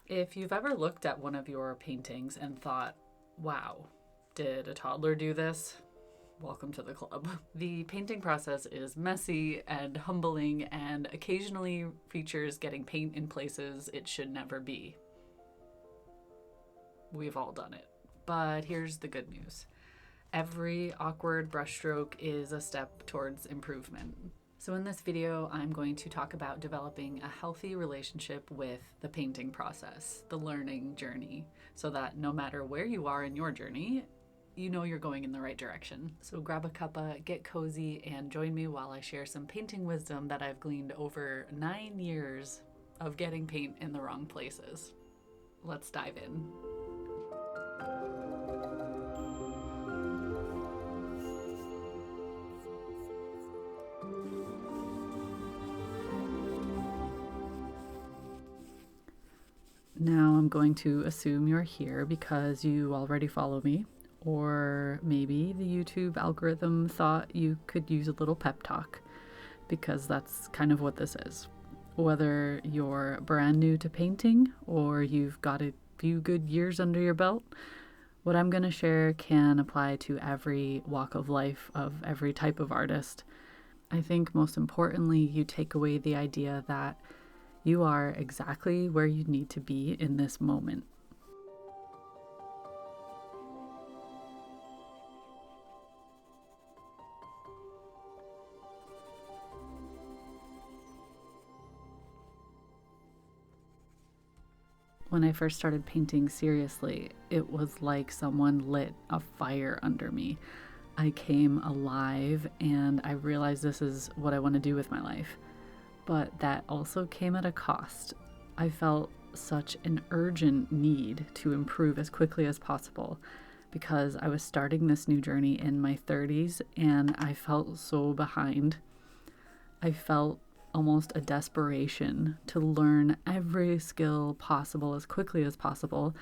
If you've ever looked at one of your paintings and thought, wow, did a toddler do this? Welcome to the club. The painting process is messy and humbling and occasionally features getting paint in places it should never be. We've all done it. But here's the good news. Every awkward brushstroke is a step towards improvement. So in this video, I'm going to talk about developing a healthy relationship with the painting process, the learning journey, so that no matter where you are in your journey, you know you're going in the right direction. So grab a cuppa, get cozy, and join me while I share some painting wisdom that I've gleaned over 9 years of getting paint in the wrong places. Let's dive in. Now I'm going to assume you're here because you already follow me, or maybe the YouTube algorithm thought you could use a little pep talk, because that's kind of what this is. Whether you're brand new to painting or you've got a few good years under your belt, what I'm going to share can apply to every walk of life of every type of artist. I think most importantly, you take away the idea that you are exactly where you need to be in this moment. When I first started painting seriously, it was like someone lit a fire under me. I came alive and I realized this is what I want to do with my life. But that also came at a cost. I felt such an urgent need to improve as quickly as possible because I was starting this new journey in my 30s and I felt so behind. I felt almost a desperation to learn every skill possible as quickly as possible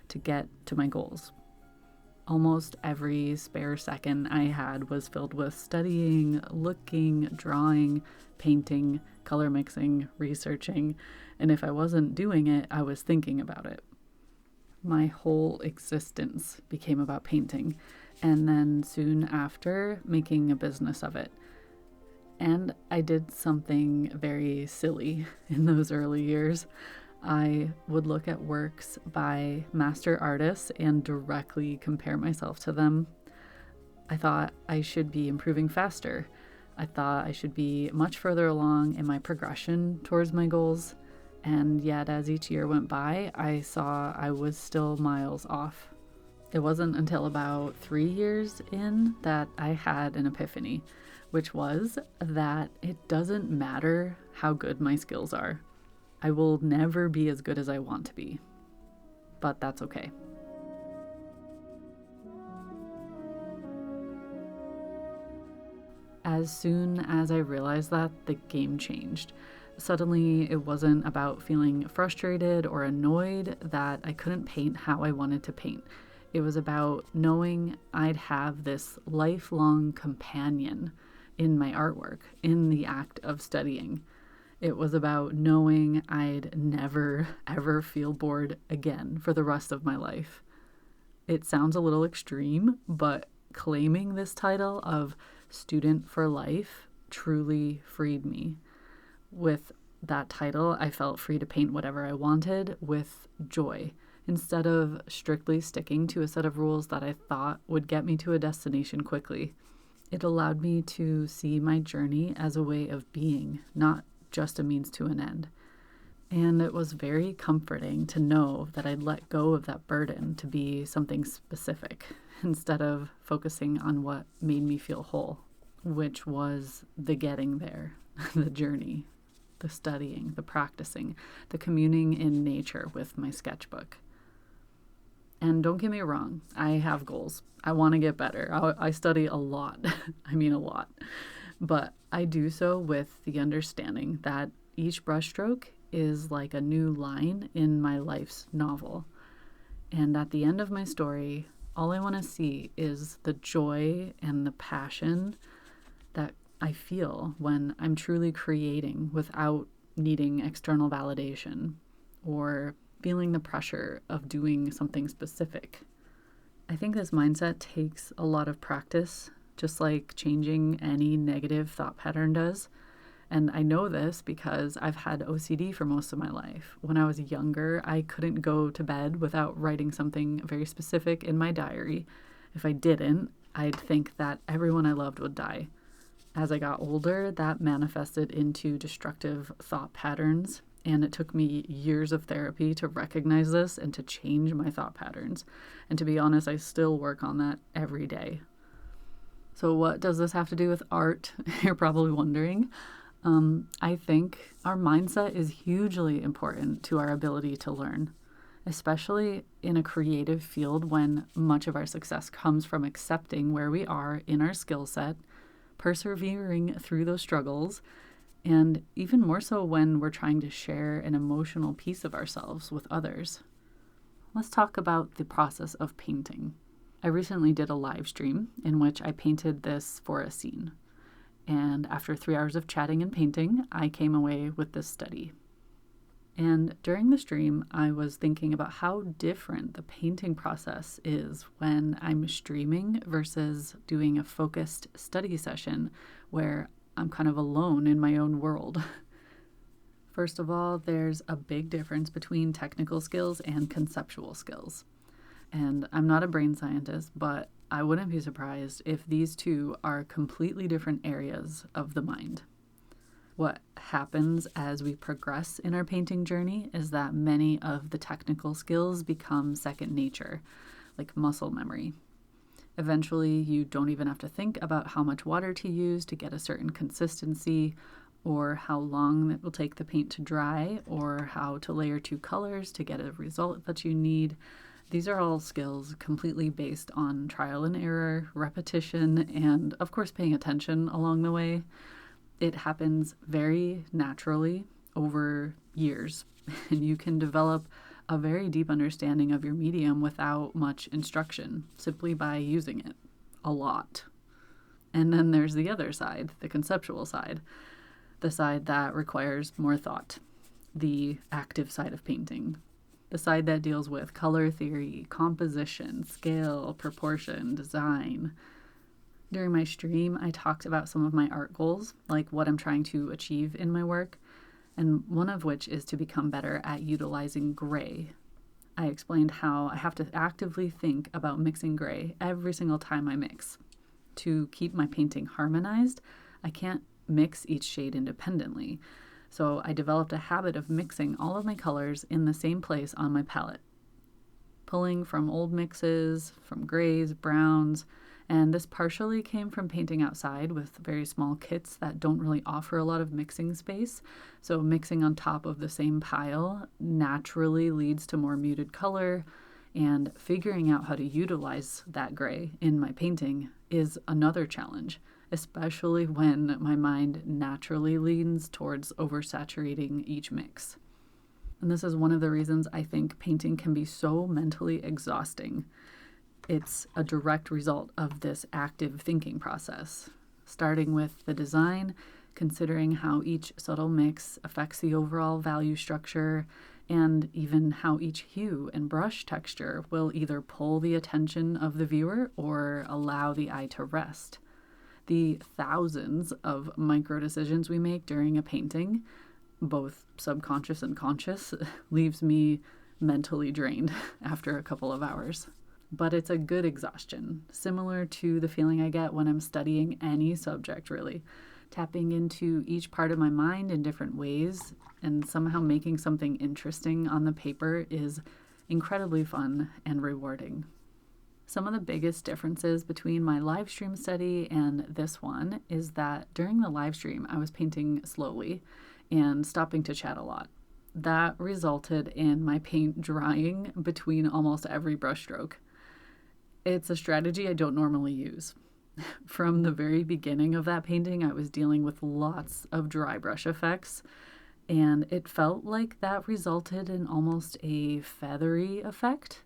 to get to my goals. Almost every spare second I had was filled with studying, looking, drawing, painting, color mixing, researching, and if I wasn't doing it, I was thinking about it. My whole existence became about painting, and then soon after, making a business of it. And I did something very silly in those early years. I would look at works by master artists and directly compare myself to them. I thought I should be improving faster. I thought I should be much further along in my progression towards my goals. And yet, as each year went by, I saw I was still miles off. It wasn't until about 3 years in that I had an epiphany, which was that it doesn't matter how good my skills are. I will never be as good as I want to be, but that's okay. As soon as I realized that, the game changed. Suddenly, it wasn't about feeling frustrated or annoyed that I couldn't paint how I wanted to paint. It was about knowing I'd have this lifelong companion in my artwork, in the act of studying. It was about knowing I'd never, ever feel bored again for the rest of my life. It sounds a little extreme, but claiming this title of student for life truly freed me. With that title, I felt free to paint whatever I wanted with joy, instead of strictly sticking to a set of rules that I thought would get me to a destination quickly. It allowed me to see my journey as a way of being, not just a means to an end. And it was very comforting to know that I'd let go of that burden to be something specific instead of focusing on what made me feel whole, which was the getting there, the journey, the studying, the practicing, the communing in nature with my sketchbook. And don't get me wrong, I have goals. I want to get better. I study a lot. I mean a lot. But I do so with the understanding that each brushstroke is like a new line in my life's novel. And at the end of my story, all I want to see is the joy and the passion that I feel when I'm truly creating without needing external validation or feeling the pressure of doing something specific. I think this mindset takes a lot of practice, just like changing any negative thought pattern does. And I know this because I've had OCD for most of my life. When I was younger, I couldn't go to bed without writing something very specific in my diary. If I didn't, I'd think that everyone I loved would die. As I got older, that manifested into destructive thought patterns, and it took me years of therapy to recognize this and to change my thought patterns. And to be honest, I still work on that every day. So what does this have to do with art? You're probably wondering. I think our mindset is hugely important to our ability to learn, especially in a creative field when much of our success comes from accepting where we are in our skill set, persevering through those struggles, and even more so when we're trying to share an emotional piece of ourselves with others. Let's talk about the process of painting. I recently did a live stream in which I painted this for a scene. And after 3 hours of chatting and painting, I came away with this study. And during the stream, I was thinking about how different the painting process is when I'm streaming versus doing a focused study session where I'm kind of alone in my own world. First of all, there's a big difference between technical skills and conceptual skills. And I'm not a brain scientist, but I wouldn't be surprised if these two are completely different areas of the mind. What happens as we progress in our painting journey is that many of the technical skills become second nature, like muscle memory. Eventually, you don't even have to think about how much water to use to get a certain consistency, or how long it will take the paint to dry, or how to layer two colors to get a result that you need. These are all skills completely based on trial and error, repetition, and of course paying attention along the way. It happens very naturally over years, and you can develop a very deep understanding of your medium without much instruction, simply by using it a lot. And then there's the other side, the conceptual side, the side that requires more thought, the active side of painting. The side that deals with color theory, composition, scale, proportion, design. During my stream, I talked about some of my art goals, like what I'm trying to achieve in my work, and one of which is to become better at utilizing gray. I explained how I have to actively think about mixing gray every single time I mix. To keep my painting harmonized, I can't mix each shade independently. So I developed a habit of mixing all of my colors in the same place on my palette, pulling from old mixes, from grays, browns, and this partially came from painting outside with very small kits that don't really offer a lot of mixing space. So mixing on top of the same pile naturally leads to more muted color, and figuring out how to utilize that gray in my painting is another challenge, especially when my mind naturally leans towards oversaturating each mix. And this is one of the reasons I think painting can be so mentally exhausting. It's a direct result of this active thinking process, starting with the design, considering how each subtle mix affects the overall value structure, and even how each hue and brush texture will either pull the attention of the viewer or allow the eye to rest. The thousands of micro decisions we make during a painting, both subconscious and conscious, leaves me mentally drained after a couple of hours. But it's a good exhaustion, similar to the feeling I get when I'm studying any subject, really. Tapping into each part of my mind in different ways and somehow making something interesting on the paper is incredibly fun and rewarding. Some of the biggest differences between my live stream study and this one is that during the live stream, I was painting slowly and stopping to chat a lot. That resulted in my paint drying between almost every brushstroke. It's a strategy I don't normally use. From the very beginning of that painting, I was dealing with lots of dry brush effects, and it felt like that resulted in almost a feathery effect.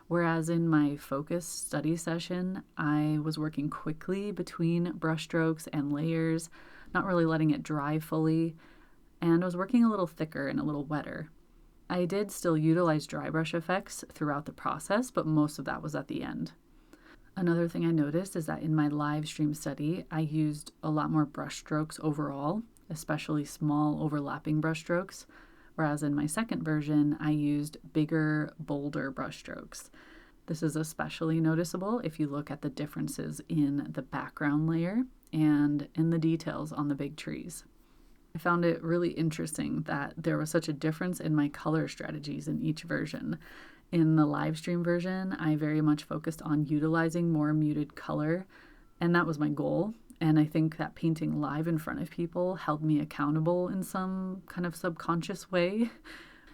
Whereas in my focused study session, I was working quickly between brushstrokes and layers, not really letting it dry fully, and I was working a little thicker and a little wetter. I did still utilize dry brush effects throughout the process, but most of that was at the end. Another thing I noticed is that in my live stream study, I used a lot more brush strokes overall, especially small overlapping brush strokes, whereas in my second version, I used bigger, bolder brush strokes. This is especially noticeable if you look at the differences in the background layer and in the details on the big trees. I found it really interesting that there was such a difference in my color strategies in each version. In the live stream version, I very much focused on utilizing more muted color, and that was my goal. And I think that painting live in front of people held me accountable in some kind of subconscious way.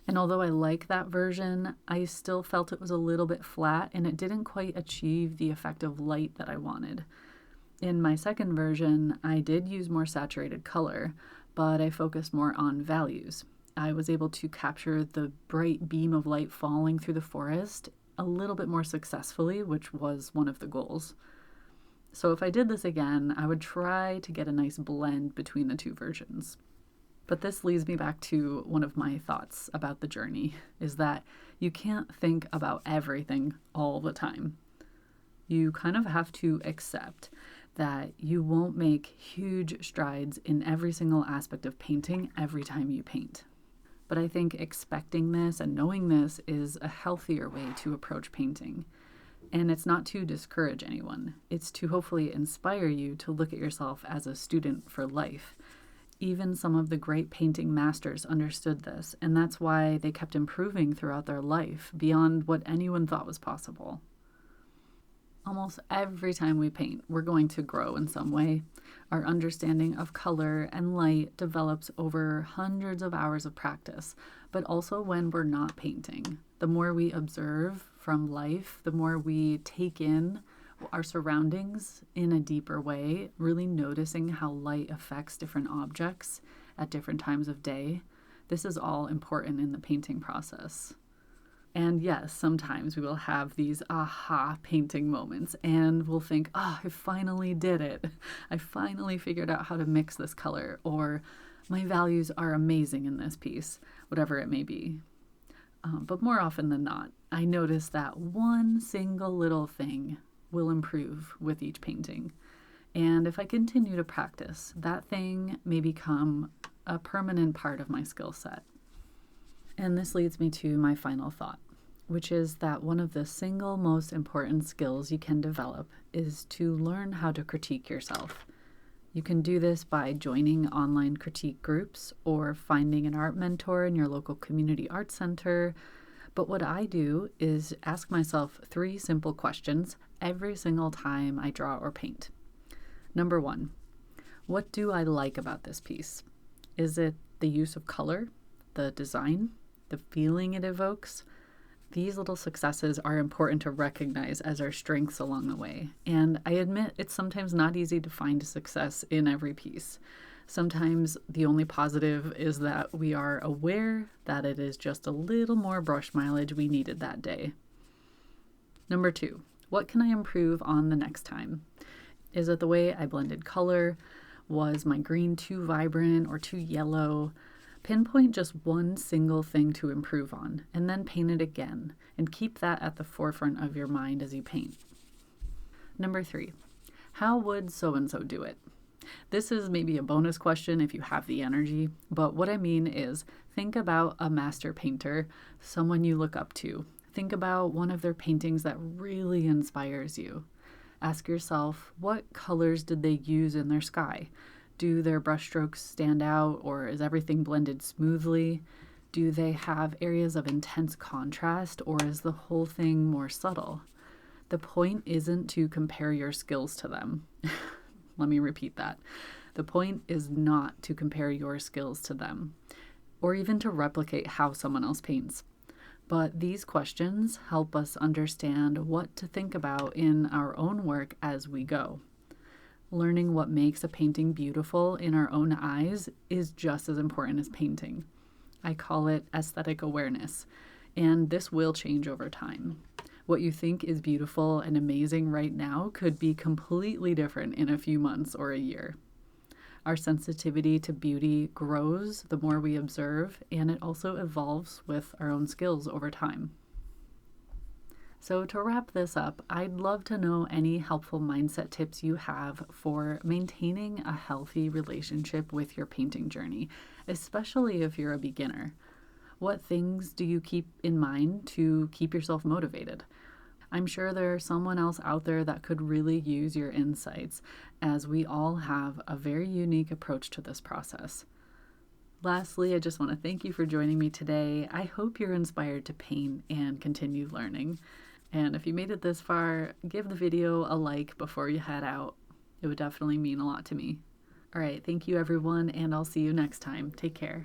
And although I like that version, I still felt it was a little bit flat and it didn't quite achieve the effect of light that I wanted. In my second version, I did use more saturated color, but I focused more on values. I was able to capture the bright beam of light falling through the forest a little bit more successfully, which was one of the goals. So if I did this again, I would try to get a nice blend between the two versions. But this leads me back to one of my thoughts about the journey, is that you can't think about everything all the time. You kind of have to accept that you won't make huge strides in every single aspect of painting every time you paint. But I think expecting this and knowing this is a healthier way to approach painting. And it's not to discourage anyone. It's to hopefully inspire you to look at yourself as a student for life. Even some of the great painting masters understood this, and that's why they kept improving throughout their life beyond what anyone thought was possible. Almost every time we paint, we're going to grow in some way. Our understanding of color and light develops over hundreds of hours of practice, but also when we're not painting. The more we observe from life, the more we take in our surroundings in a deeper way, really noticing how light affects different objects at different times of day. This is all important in the painting process. And yes, sometimes we will have these aha painting moments and we'll think, I finally did it. I finally figured out how to mix this color, or my values are amazing in this piece, whatever it may be. But more often than not, I notice that one single little thing will improve with each painting. And if I continue to practice, that thing may become a permanent part of my skill set. And this leads me to my final thought, which is that one of the single most important skills you can develop is to learn how to critique yourself. You can do this by joining online critique groups or finding an art mentor in your local community art center. But what I do is ask myself 3 simple questions every single time I draw or paint. Number 1, what do I like about this piece? Is it the use of color, the design, the feeling it evokes? These little successes are important to recognize as our strengths along the way. And I admit it's sometimes not easy to find success in every piece. Sometimes the only positive is that we are aware that it is just a little more brush mileage we needed that day. Number 2, what can I improve on the next time? Is it the way I blended color? Was my green too vibrant or too yellow? Pinpoint just one single thing to improve on, and then paint it again, and keep that at the forefront of your mind as you paint. Number 3, how would so-and-so do it? This is maybe a bonus question if you have the energy, but what I mean is think about a master painter, someone you look up to. Think about one of their paintings that really inspires you. Ask yourself, what colors did they use in their sky? Do their brushstrokes stand out, or is everything blended smoothly? Do they have areas of intense contrast, or is the whole thing more subtle? The point isn't to compare your skills to them. Let me repeat that. The point is not to compare your skills to them, or even to replicate how someone else paints. But these questions help us understand what to think about in our own work as we go. Learning what makes a painting beautiful in our own eyes is just as important as painting. I call it aesthetic awareness, and this will change over time. What you think is beautiful and amazing right now could be completely different in a few months or a year. Our sensitivity to beauty grows the more we observe, and it also evolves with our own skills over time. So, to wrap this up, I'd love to know any helpful mindset tips you have for maintaining a healthy relationship with your painting journey, especially if you're a beginner. What things do you keep in mind to keep yourself motivated? I'm sure there's someone else out there that could really use your insights, as we all have a very unique approach to this process. Lastly, I just want to thank you for joining me today. I hope you're inspired to paint and continue learning. And if you made it this far, give the video a like before you head out. It would definitely mean a lot to me. All right, thank you everyone, and I'll see you next time. Take care.